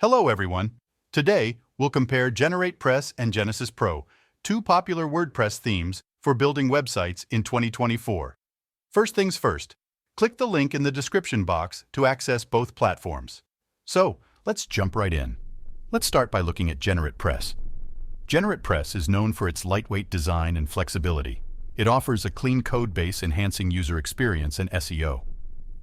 Hello everyone! Today, we'll compare GeneratePress and Genesis Pro, two popular WordPress themes for building websites in 2024. First things first, click the link in the description box to access both platforms. So, let's jump right in. Let's start by looking at GeneratePress. GeneratePress is known for its lightweight design and flexibility. It offers a clean code base enhancing user experience and SEO.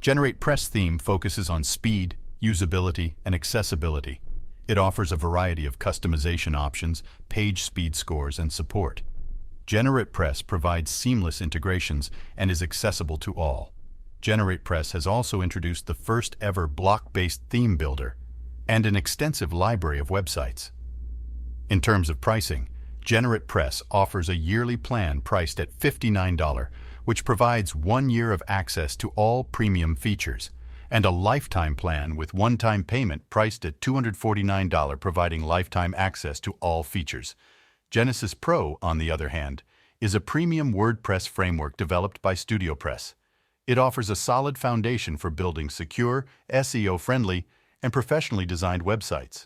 GeneratePress theme focuses on speed, usability, and accessibility. It offers a variety of customization options, page speed scores, and support. GeneratePress provides seamless integrations and is accessible to all. GeneratePress has also introduced the first-ever block-based theme builder and an extensive library of websites. In terms of pricing, GeneratePress offers a yearly plan priced at $59, which provides 1 year of access to all premium features, and a lifetime plan with one-time payment priced at $249 providing lifetime access to all features. Genesis Pro, on the other hand, is a premium WordPress framework developed by StudioPress. It offers a solid foundation for building secure, SEO-friendly, and professionally designed websites.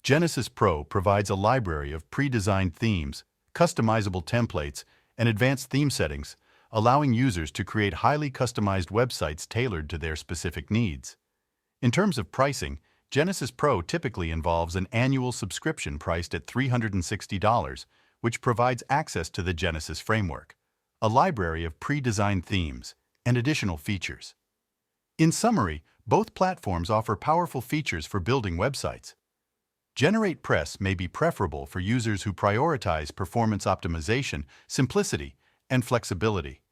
Genesis Pro provides a library of pre-designed themes, customizable templates, and advanced theme settings, allowing users to create highly customized websites tailored to their specific needs. In terms of pricing, Genesis Pro typically involves an annual subscription priced at $360, which provides access to the Genesis framework, a library of pre-designed themes, and additional features. In summary, both platforms offer powerful features for building websites. GeneratePress may be preferable for users who prioritize performance optimization, simplicity, and flexibility.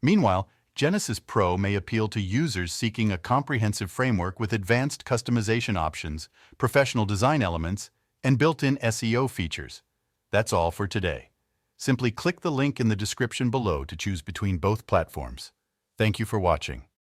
Meanwhile, Genesis Pro may appeal to users seeking a comprehensive framework with advanced customization options, professional design elements, and built-in SEO features. That's all for today. Simply click the link in the description below to choose between both platforms. Thank you for watching.